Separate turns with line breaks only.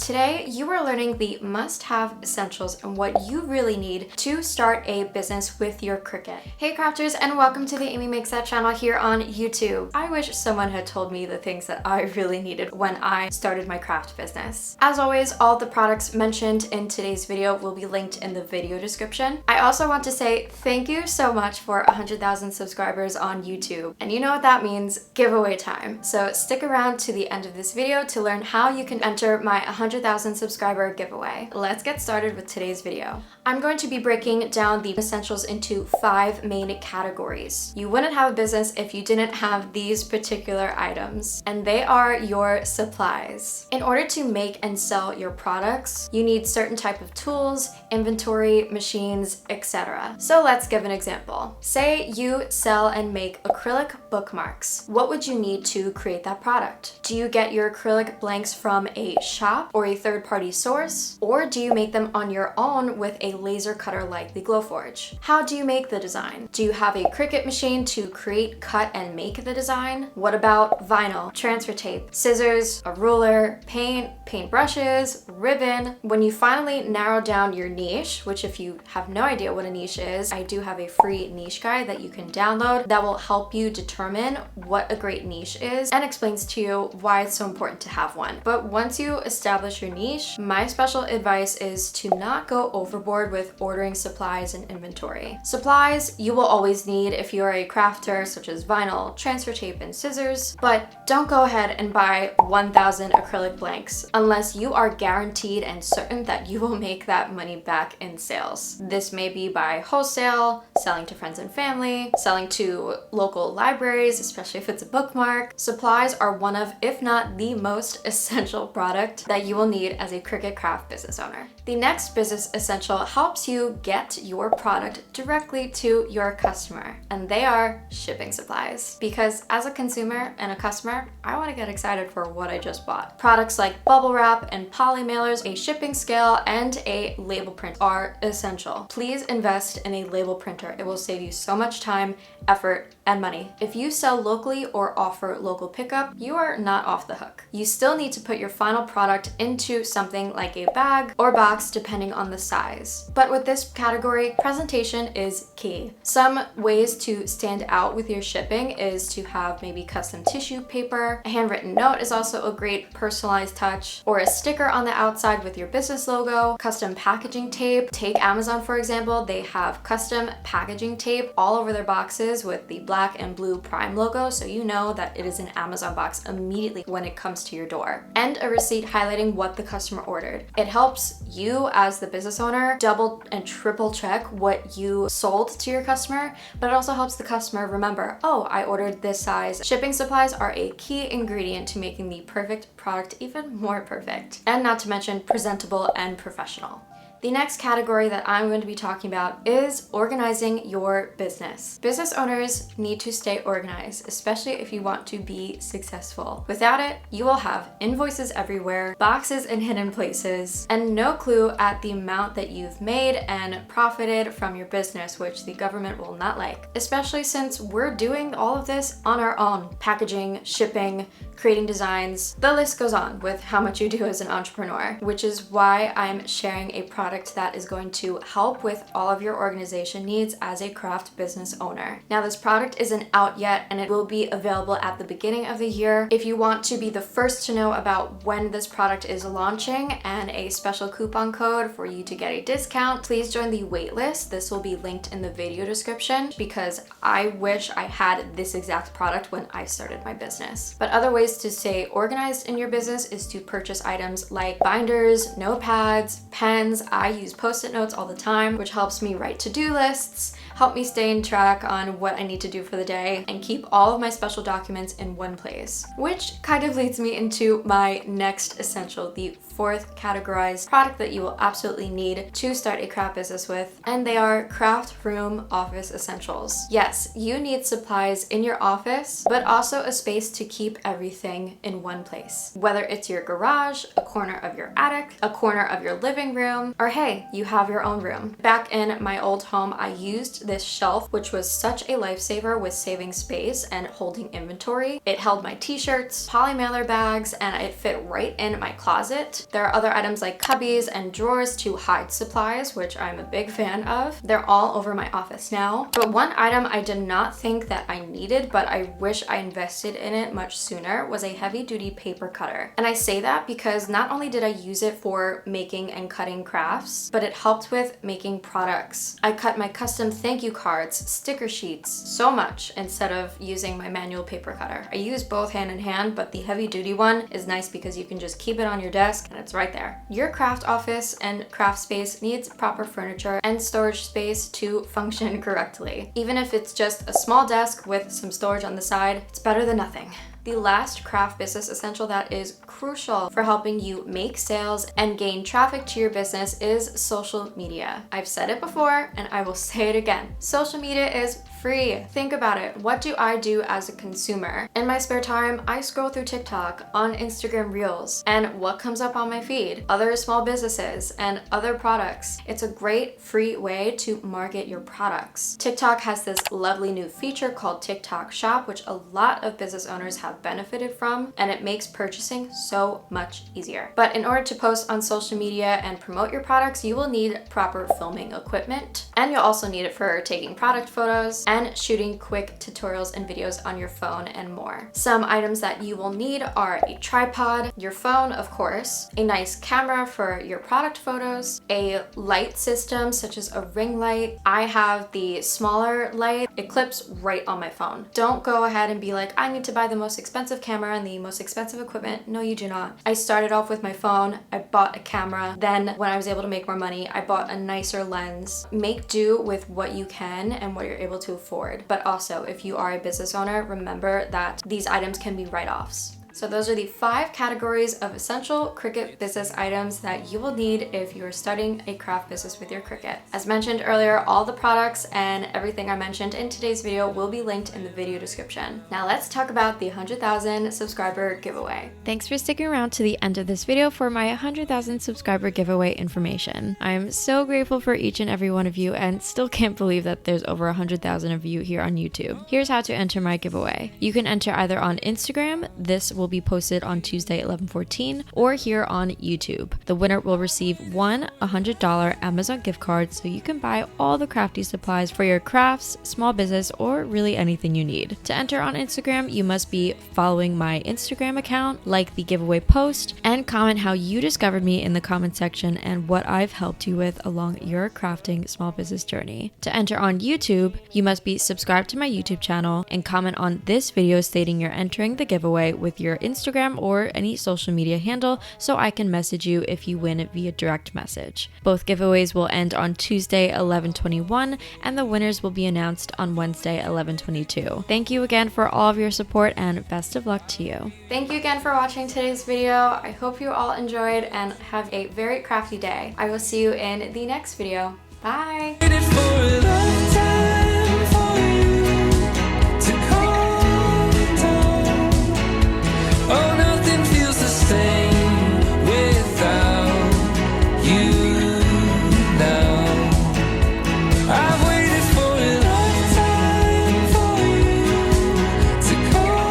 Today, you are learning the must-have essentials and what you really need to start a business with your Cricut. Hey crafters, and welcome to the Amy Makes That channel here on YouTube. I wish someone had told me the things that I really needed when I started my craft business. As always, all the products mentioned in today's video will be linked in the video description. I also want to say thank you so much for 100,000 subscribers on YouTube. And you know what that means, giveaway time. So stick around to the end of this video to learn how you can enter my 100,000 subscriber giveaway. Let's get started with today's video. I'm going to be breaking down the essentials into 5 main categories. You wouldn't have a business if you didn't have these particular items, and they are your supplies. In order to make and sell your products, you need certain type of tools, inventory, machines, etc. So let's give an example. Say you sell and make acrylic bookmarks. What would you need to create that product? Do you get your acrylic blanks from a shop or a third-party source? Or do you make them on your own with a laser cutter like the Glowforge? How do you make the design? Do you have a Cricut machine to create, cut, and make the design? What about vinyl, transfer tape, scissors, a ruler, paint brushes, ribbon? When you finally narrow down your niche, which if you have no idea what a niche is, I do have a free niche guide that you can download that will help you determine what a great niche is and explains to you why it's so important to have one. But once you establish your niche, my special advice is to not go overboard with ordering supplies and inventory. Supplies you will always need if you are a crafter, such as vinyl, transfer tape, and scissors, but don't go ahead and buy 1,000 acrylic blanks unless you are guaranteed and certain that you will make that money back in sales. This may be by wholesale, selling to friends and family, selling to local libraries, especially if it's a bookmark. Supplies are one of, if not the most essential product that you will need as a Cricut craft business owner. The next business essential helps you get your product directly to your customer, and they are shipping supplies. Because as a consumer and a customer, I want to get excited for what I just bought. Products like bubble wrap and poly mailers, a shipping scale, and a label print are essential. Please invest in a label printer. It will save you so much time, effort, and money. If you sell locally or offer local pickup, you are not off the hook. You still need to put your final product into something like a bag or box depending on the size. But with this category, presentation is key. Some ways to stand out with your shipping is to have maybe custom tissue paper. A handwritten note is also a great personalized touch, or a sticker on the outside with your business logo, custom packaging tape. Take Amazon for example, they have custom packaging tape all over their boxes with the black and blue Prime logo, so you know that it is an Amazon box immediately when it comes to your door. And a receipt highlighting what the customer ordered. It helps you as the business owner double and triple check what you sold to your customer, but it also helps the customer remember, oh, I ordered this size. Shipping supplies are a key ingredient to making the perfect product even more perfect. And not to mention presentable and professional. The next category that I'm going to be talking about is organizing your business. Business owners need to stay organized, especially if you want to be successful. Without it, you will have invoices everywhere, boxes in hidden places, and no clue at the amount that you've made and profited from your business, which the government will not like, especially since we're doing all of this on our own. Packaging, shipping, creating designs, the list goes on with how much you do as an entrepreneur, which is why I'm sharing a product that is going to help with all of your organization needs as a craft business owner. Now, this product isn't out yet and it will be available at the beginning of the year. If you want to be the first to know about when this product is launching and a special coupon code for you to get a discount, please join the waitlist. This will be linked in the video description because I wish I had this exact product when I started my business. But other ways to stay organized in your business is to purchase items like binders, notepads, pens. I use Post-it notes all the time, which helps me write to-do lists, help me stay in track on what I need to do for the day, and keep all of my special documents in one place. Which kind of leads me into my next essential, the fourth categorized product that you will absolutely need to start a craft business with, and they are craft room office essentials. Yes, you need supplies in your office, but also a space to keep everything in one place. Whether it's your garage, a corner of your attic, a corner of your living room, or hey, you have your own room. Back in my old home, I used used this shelf, which was such a lifesaver with saving space and holding inventory. It held my t-shirts, poly mailer bags, and it fit right in my closet. There are other items like cubbies and drawers to hide supplies, which I'm a big fan of. They're all over my office now. But one item I did not think that I needed, but I wish I invested in it much sooner, was a heavy-duty paper cutter. And I say that because not only did I use it for making and cutting crafts, but it helped with making products. I cut my custom thank you cards, sticker sheets, so much instead of using my manual paper cutter. I use both hand in hand, but the heavy-duty one is nice because you can just keep it on your desk and it's right there. Your craft office and craft space needs proper furniture and storage space to function correctly. Even if it's just a small desk with some storage on the side, it's better than nothing. The last craft business essential that is crucial for helping you make sales and gain traffic to your business is social media. I've said it before and I will say it again. Social media is free. Think about it. What do I do as a consumer? In my spare time, I scroll through TikTok, on Instagram Reels, and what comes up on my feed? Other small businesses and other products. It's a great free way to market your products. TikTok has this lovely new feature called TikTok Shop, which a lot of business owners have benefited from, and it makes purchasing so much easier. But in order to post on social media and promote your products, you will need proper filming equipment, and you'll also need it for taking product photos and shooting quick tutorials and videos on your phone and more. Some items that you will need are a tripod, your phone of course, a nice camera for your product photos, a light system such as a ring light. I have the smaller light. It clips right on my phone. Don't go ahead and be like, I need to buy the most expensive camera and the most expensive equipment. No, you do not. I started off with my phone. I bought a camera. Then when I was able to make more money, I bought a nicer lens. Make do with what you can and what you're able to afford. But also, if you are a business owner, remember that these items can be write-offs. So those are the 5 categories of essential Cricut business items that you will need if you're starting a craft business with your Cricut. As mentioned earlier, all the products and everything I mentioned in today's video will be linked in the video description. Now let's talk about the 100,000 subscriber giveaway. Thanks for sticking around to the end of this video for my 100,000 subscriber giveaway information. I'm so grateful for each and every one of you and still can't believe that there's over 100,000 of you here on YouTube. Here's how to enter my giveaway. You can enter either on Instagram. This will be posted on Tuesday 11/14, or here on YouTube. The winner will receive one $100 Amazon gift card so you can buy all the crafty supplies for your crafts, small business, or really anything you need. To enter on Instagram, you must be following my Instagram account, like the giveaway post, and comment how you discovered me in the comment section and what I've helped you with along your crafting small business journey. To enter on YouTube, you must be subscribed to my YouTube channel and comment on this video stating you're entering the giveaway with your Instagram or any social media handle so I can message you if you win via direct message. Both giveaways will end on Tuesday 11/21 and the winners will be announced on Wednesday 11/22. Thank you again for all of your support and best of luck to you. Thank you again for watching today's video. I hope you all enjoyed and have a very crafty day. I will see you in the next video. Bye!